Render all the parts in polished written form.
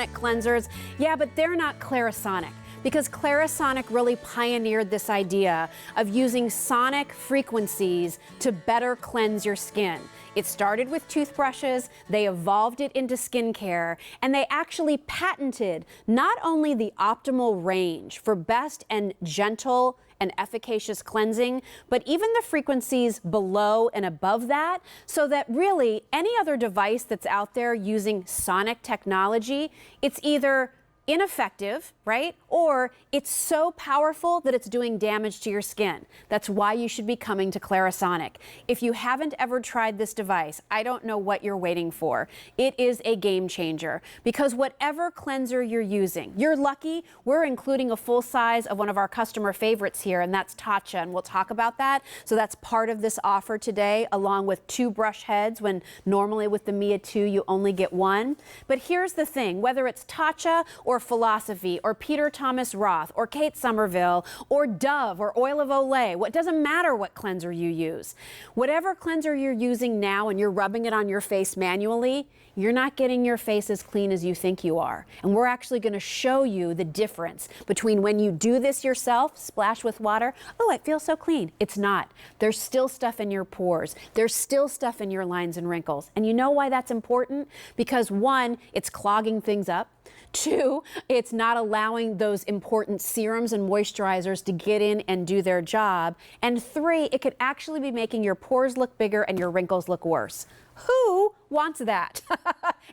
sonic cleansers. Yeah, but they're not Clarisonic, because Clarisonic really pioneered this idea of using sonic frequencies to better cleanse your skin. It started with toothbrushes, they evolved it into skincare, and they actually patented not only the optimal range for best and gentle and efficacious cleansing, but even the frequencies below and above that, so that really any other device that's out there using sonic technology, it's either ineffective, right? Or it's so powerful that it's doing damage to your skin. That's why you should be coming to Clarisonic. If you haven't ever tried this device, I don't know what you're waiting for. It is a game changer, because whatever cleanser you're using, you're lucky, we're including a full size of one of our customer favorites here, and that's Tatcha, and we'll talk about that. So that's part of this offer today, along with 2 brush heads, when normally with the Mia 2 you only get 1. But here's the thing, whether it's Tatcha or Philosophy or Peter Thomas Roth or Kate Somerville or Dove or Oil of Olay, what doesn't matter what cleanser you use. Whatever cleanser you're using now and you're rubbing it on your face manually, you're not getting your face as clean as you think you are. And we're actually going to show you the difference between when you do this yourself, splash with water, oh, it feels so clean. It's not. There's still stuff in your pores. There's still stuff in your lines and wrinkles. And you know why that's important? Because 1, it's clogging things up. 2, it's not allowing those important serums and moisturizers to get in and do their job. And 3, it could actually be making your pores look bigger and your wrinkles look worse. Who wants that?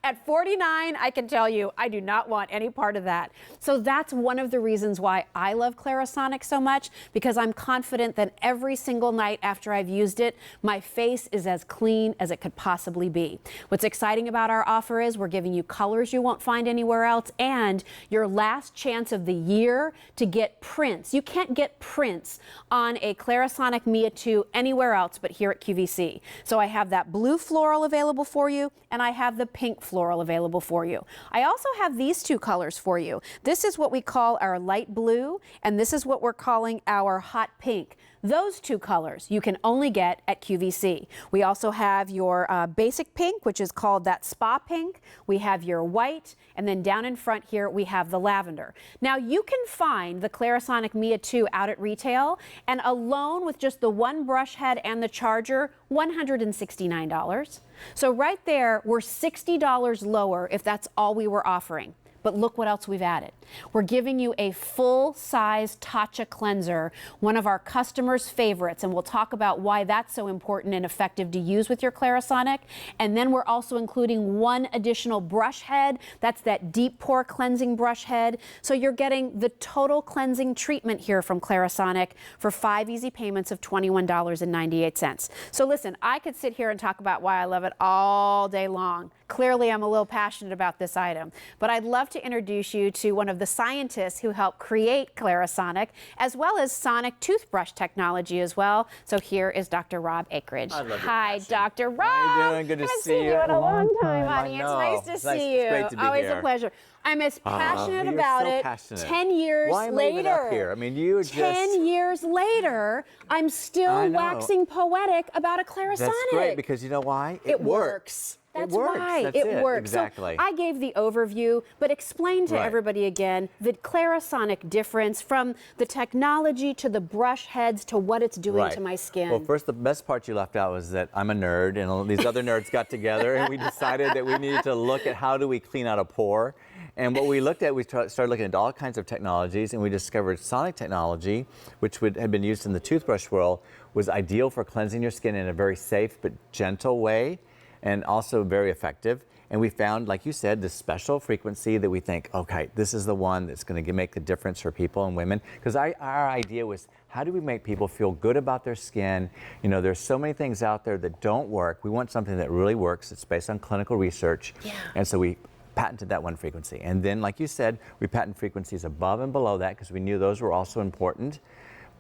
At 49, I can tell you, I do not want any part of that. So that's one of the reasons why I love Clarisonic so much, because I'm confident that every single night after I've used it, my face is as clean as it could possibly be. What's exciting about our offer is we're giving you colors you won't find anywhere else, and your last chance of the year to get prints. You can't get prints on a Clarisonic Mia 2 anywhere else but here at QVC. So I have that blue floral available for you, and I have the pink floral available for you. I also have these 2 colors for you. This is what we call our light blue, and this is what we're calling our hot pink. Those 2 colors you can only get at QVC. We also have your basic pink, which is called that spa pink. We have your white, and then down in front here we have the lavender. Now you can find the Clarisonic Mia 2 out at retail, and alone with just the 1 brush head and the charger, $169. So right there, we're $60 lower if that's all we were offering. But look what else we've added. We're giving you a full-size Tatcha cleanser, one of our customers' favorites, and we'll talk about why that's so important and effective to use with your Clarisonic. And then we're also including 1 additional brush head. That's that deep pore cleansing brush head. So you're getting the total cleansing treatment here from Clarisonic for 5 easy payments of $21.98. So listen, I could sit here and talk about why I love it all day long. Clearly, I'm a little passionate about this item, but I'd love to introduce you to one of the scientists who helped create Clarisonic, as well as sonic toothbrush technology as well. So here is Dr. Rob Akridge. Hi, Dr. Rob. How you doing? Good to see you. In a long time, honey. It's nice to see you. It's great to be Always here. a pleasure. I'm as passionate you're about so it. passionate. 10 years Why am I later. even up here? I mean, you 10 years later, I'm still waxing poetic about a Clarisonic. That's great, because you know why? It works. That's why. That's it works. Exactly. So I gave the overview, but explain to everybody again the Clarisonic difference from the technology to the brush heads to what it's doing to my skin. Well, first, the best part you left out was that I'm a nerd, and all these other nerds got together, and we decided that we needed to look at how do we clean out a pore. And what we looked at, we started looking at all kinds of technologies, and we discovered sonic technology, which had been used in the toothbrush world, was ideal for cleansing your skin in a very safe but gentle way, and also very effective. And we found, like you said, this special frequency that we think, okay, this is the one that's going to make the difference for people and women. Because our idea was, how do we make people feel good about their skin? You know, there's so many things out there that don't work. We want something that really works. It's based on clinical research. Yeah. And so we patented that 1 frequency. And then, like you said, we patent frequencies above and below that, because we knew those were also important.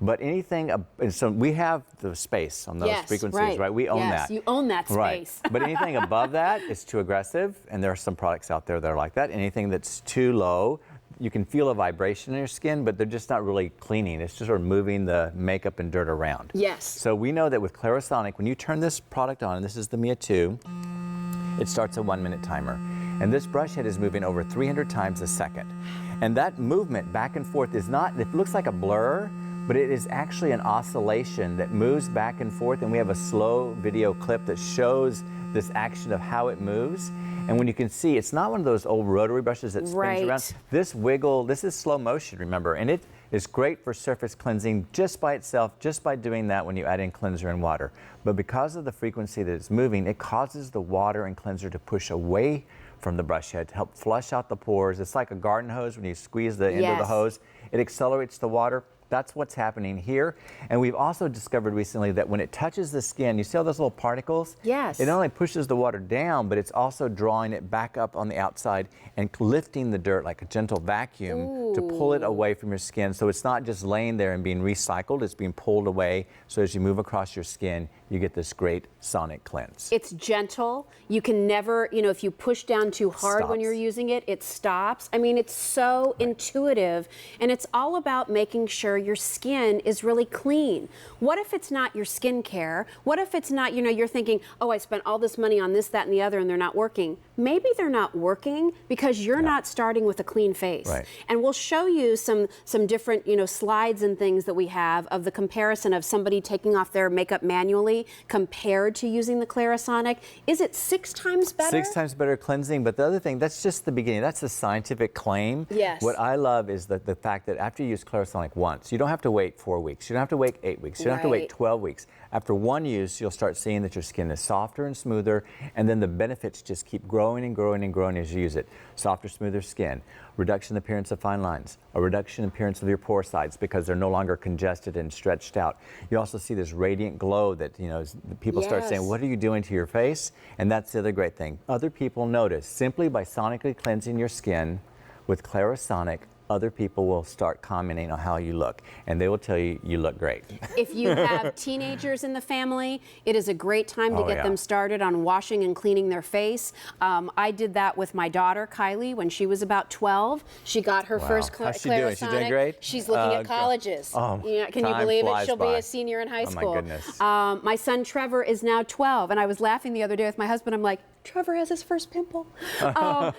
But anything, so we have the space on those frequencies, right? We own that. You own that space. Right. But anything above that is too aggressive, and there are some products out there that are like that. Anything that's too low, you can feel a vibration in your skin, but they're just not really cleaning. It's just sort of moving the makeup and dirt around. Yes. So we know that with Clarisonic, when you turn this product on, and this is the Mia 2, it starts a 1-minute timer. And this brush head is moving over 300 times a second. And that movement back and forth is not, it looks like a blur, but it is actually an oscillation that moves back and forth, and we have a slow video clip that shows this action of how it moves. And when you can see, it's not one of those old rotary brushes that spins around. This wiggle, this is slow motion, remember, and it is great for surface cleansing just by itself, just by doing that when you add in cleanser and water. But because of the frequency that it's moving, it causes the water and cleanser to push away from the brush head to help flush out the pores. It's like a garden hose when you squeeze the end of the hose. It accelerates the water. That's what's happening here. And we've also discovered recently that when it touches the skin, you see all those little particles? Yes. It not only pushes the water down, but it's also drawing it back up on the outside and lifting the dirt like a gentle vacuum to pull it away from your skin. So it's not just laying there and being recycled, it's being pulled away. So as you move across your skin, you get this great sonic cleanse. It's gentle. You can never, you know, if you push down too hard when you're using it, it stops. I mean, it's so intuitive, and it's all about making sure your skin is really clean. What if it's not your skincare? What if it's not, you know, you're thinking, oh, I spent all this money on this, that, and the other, and they're not working. Maybe they're not working because you're not starting with a clean face. Right. And we'll show you some different, you know, slides and things that we have of the comparison of somebody taking off their makeup manually compared to using the Clarisonic. Is it 6 times better? 6 times better cleansing, but the other thing, that's just the beginning. That's the scientific claim. Yes. What I love is the fact that after you use Clarisonic once, you don't have to wait 4 weeks. You don't have to wait 8 weeks. You don't have to wait 12 weeks. After one use, you'll start seeing that your skin is softer and smoother, and then the benefits just keep growing and growing and growing as you use it. Softer, smoother skin, reduction in appearance of fine lines, a reduction in appearance of your pore sides because they're no longer congested and stretched out. You also see this radiant glow that, you know, people start saying, what are you doing to your face? And that's the other great thing. Other people notice simply by sonically cleansing your skin with Clarisonic, other people will start commenting on how you look, and they will tell you you look great. If you have teenagers in the family, it is a great time to get them started on washing and cleaning their face. I did that with my daughter, Kylie, when she was about 12. She got her first Clarisonic. How's she doing? She's doing great? She's looking at colleges. Can you believe it? She'll be a senior in high school. Oh, my goodness. My son, Trevor, is now 12, and I was laughing the other day with my husband. I'm like, Trevor has his first pimple.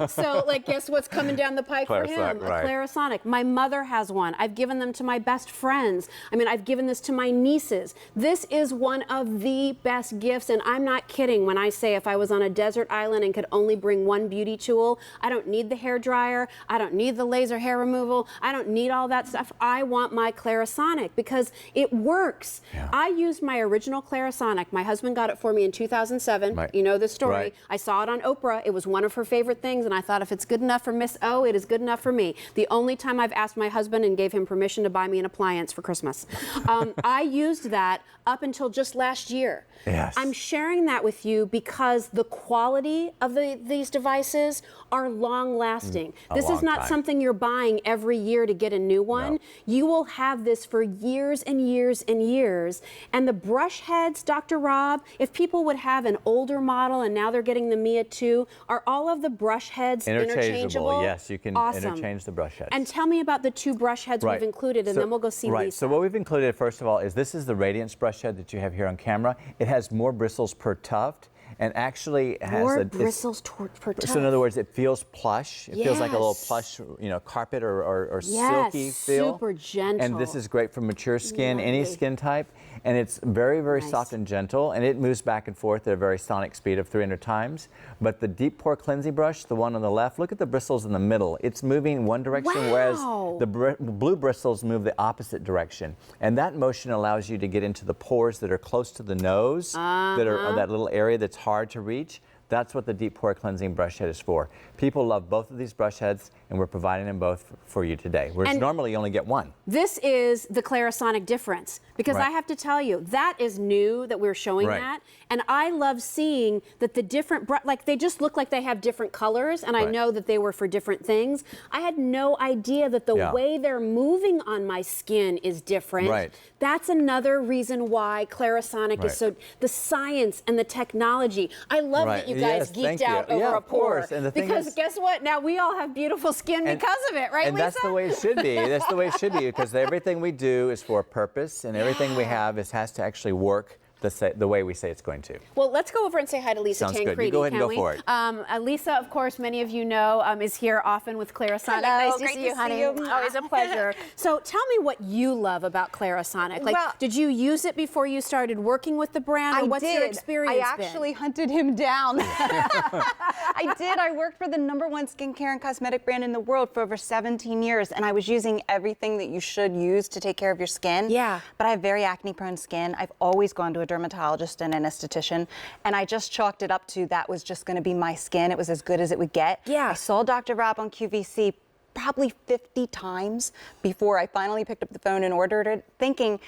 So, like, guess what's coming down the pike for him? A Clarisonic. My mother has one. I've given them to my best friends. I mean, I've given this to my nieces. This is one of the best gifts, and I'm not kidding when I say if I was on a desert island and could only bring one beauty tool, I don't need the hair dryer. I don't need the laser hair removal. I don't need all that stuff. I want my Clarisonic because it works. I used my original Clarisonic. My husband got it for me in 2007. You know the story. I saw it on Oprah. It was one of her favorite things, and I thought if it's good enough for Miss O, it is good enough for me. The only time I've asked my husband and gave him permission to buy me an appliance for Christmas. I used that up until just last year. I'm sharing that with you because the quality of these devices are long lasting. This is not something you're buying every year to get a new one. You will have this for years and years and years. And the brush heads, Dr. Rob, if people would have an older model and now they're getting the Mia2, are all of the brush heads interchangeable? Yes, you can interchange the brush heads. And tell me about the 2 brush heads we've included, and then we'll go see Lisa. So what we've included, first of all, is this is the Radiance brush head that you have here on camera. It has more bristles per tuft, and actually has more bristles per tuft. So in other words, it feels plush. It feels like a little plush, you know, carpet or silky feel. Super gentle. And this is great for mature skin, any skin type. And it's very, very soft and gentle, and it moves back and forth at a very sonic speed of 300 times. But the deep pore cleansing brush, the one on the left, look at the bristles in the middle. It's moving one direction, whereas the blue bristles move the opposite direction. And that motion allows you to get into the pores that are close to the nose, that are that little area that's hard to reach. That's what the deep pore cleansing brush head is for. People love both of these brush heads, and we're providing them both for you today, whereas normally you only get one. This is the Clarisonic difference, because I have to tell you, that is new that we're showing that, and I love seeing that the different, like they just look like they have different colors, and I know that they were for different things. I had no idea that the way they're moving on my skin is different. That's another reason why Clarisonic is so, the science and the technology. I love that you guys geeked out over a pore. Because guess what? Now we all have beautiful skin because of it, right, and Lisa? That's the way it should be. That's the way it should be, because everything we do is for a purpose, and everything we have has to actually work the way we say it's going to. Well, let's go over and say hi to Lisa Sounds Tancredi, good. You go ahead and can go we? for it. Lisa, of course, many of you know, is here often with Clarisonic. Hello, Nice to great see to you, honey. see you. Always a pleasure. So tell me what you love about Clarisonic. Like, Well, did you use it before you started working with the brand, or what's your experience I actually hunted him down. I did. I worked for the #1 skincare and cosmetic brand in the world for over 17 years, and I was using everything that you should use to take care of your skin. Yeah. But I have very acne-prone skin. I've always gone to a dermatologist and an esthetician, and I just chalked it up to that was just going to be my skin. It was as good as it would get. Yeah. I saw Dr. Rob on QVC probably 50 times before I finally picked up the phone and ordered it, thinking,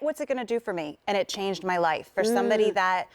what's it going to do for me? And it changed my life. For somebody that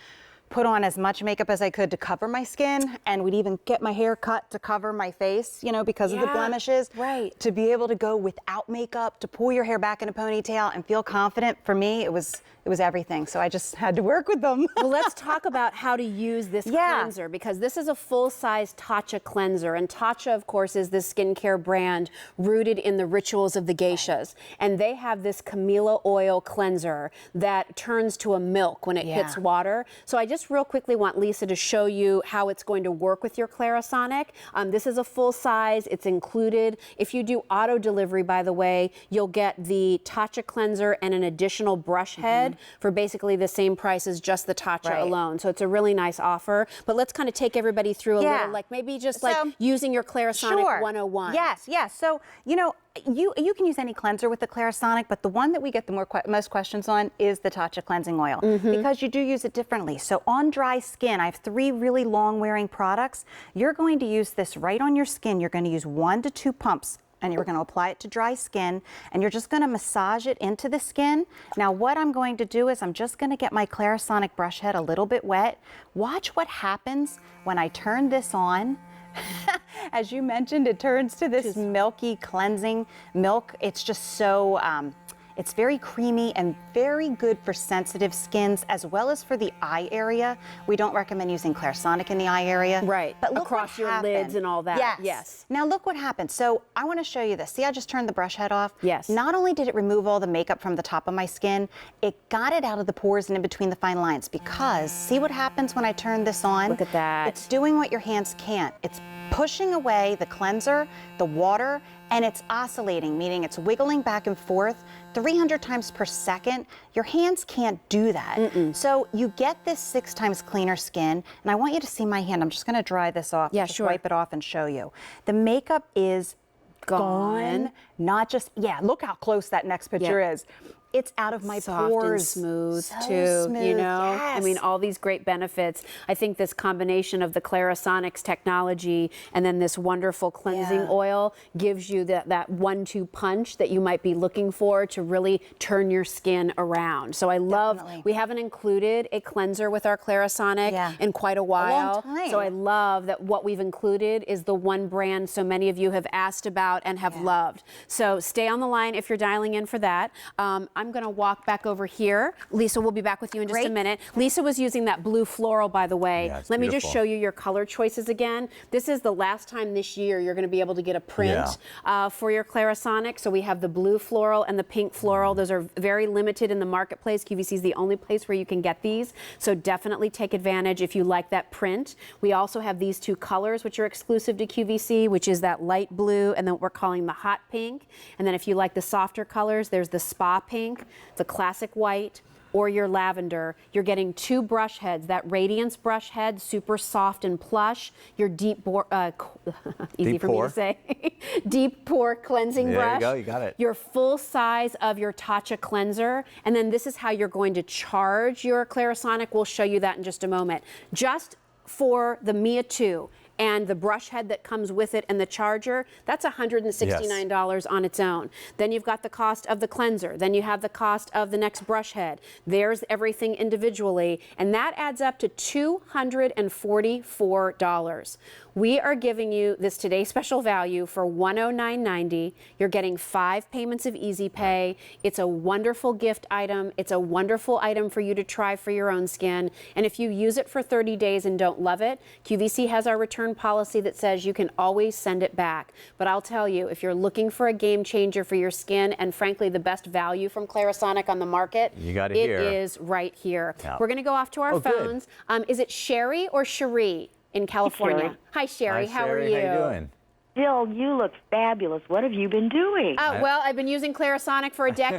put on as much makeup as I could to cover my skin and would even get my hair cut to cover my face, you know, because of the blemishes. Right. To be able to go without makeup, to pull your hair back in a ponytail and feel confident, for me, it was everything. So I just had to work with them. Well, let's talk about how to use this cleanser, because this is a full-size Tatcha cleanser. And Tatcha, of course, is this skincare brand rooted in the rituals of the geishas. And they have this camellia oil cleanser that turns to a milk when it hits water. So I just real quickly want Lisa to show you how it's going to work with your Clarisonic. This is a full size. It's included. If you do auto delivery, by the way, you'll get the Tatcha cleanser and an additional brush head for basically the same price as just the Tatcha alone. So it's a really nice offer. But let's kind of take everybody through a little, like maybe just like using your Clarisonic 101. Yes. So, you know, you can use any cleanser with the Clarisonic, but the one that we get the most questions on is the Tatcha cleansing oil, because you do use it differently. So on dry skin, I have 3 really long-wearing products. You're going to use this right on your skin. You're going to use 1 to 2 pumps, and you're going to apply it to dry skin, and you're just going to massage it into the skin. Now, what I'm going to do is I'm just going to get my Clarisonic brush head a little bit wet. Watch what happens when I turn this on. As you mentioned, it turns to this milky cleansing milk. It's just so, it's very creamy and very good for sensitive skins, as well as for the eye area. We don't recommend using Clarisonic in the eye area. Right, but look across your happened. lids and all that. Yes. Now look what happened. So I want to show you this. See, I just turned the brush head off. Yes. Not only did it remove all the makeup from the top of my skin, it got it out of the pores and in between the fine lines, because see what happens when I turn this on? Look at that. It's doing what your hands can't. It's pushing away the cleanser, the water, and it's oscillating, meaning it's wiggling back and forth 300 times per second. Your hands can't do that. So you get this 6 times cleaner skin, and I want you to see my hand. I'm just gonna dry this off. Yeah, just sure. wipe it off and show you. The makeup is gone. Not just, look how close that next picture is. It's out of my soft pores. and smooth So too, smooth, you know? yes. I mean, all these great benefits. I think this combination of the Clarisonics technology and then this wonderful cleansing oil gives you that 1-2 punch that you might be looking for to really turn your skin around. So I love, we haven't included a cleanser with our Clarisonic in quite a while. long time. So I love that what we've included is the one brand so many of you have asked about and have loved. So stay on the line if you're dialing in for that. I'm going to walk back over here. Lisa, we'll be back with you in just a minute. Lisa was using that blue floral, by the way. Yeah, it's Let me beautiful. just show you your color choices again. This is the last time this year you're going to be able to get a print for your Clarisonic. So we have the blue floral and the pink floral. Those are very limited in the marketplace. QVC is the only place where you can get these. So definitely take advantage if you like that print. We also have these 2 colors, which are exclusive to QVC, which is that light blue and then what we're calling the hot pink. And then if you like the softer colors, there's the spa pink, the classic white, or your lavender. You're getting 2 brush heads. That Radiance brush head, super soft and plush. Your deep pore, easy Deep for me pore. to say, deep pore cleansing brush. There you go, you got it. Your full size of your Tatcha cleanser. And then this is how you're going to charge your Clarisonic. We'll show you that in just a moment. Just for the Mia2 and the brush head that comes with it and the charger, that's $169 on its own. Then you've got the cost of the cleanser. Then you have the cost of the next brush head. There's everything individually, and that adds up to $244. We are giving you this Today Special value for $109.90. You're getting 5 payments of Easy Pay. It's a wonderful gift item. It's a wonderful item for you to try for your own skin. And if you use it for 30 days and don't love it, QVC has our return return policy that says you can always send it back. But I'll tell you, if you're looking for a game changer for your skin and frankly the best value from Clarisonic on the market, You got it it here. is right here. Yeah. We're going to go off to our Oh, good. phones. Is it Sherry or Cherie in California? Sherry. Hi, Sherry. Hi, How are Sherry. you? How you doing? Jill, you look fabulous. What have you been doing? Well, I've been using Clarisonic for a decade.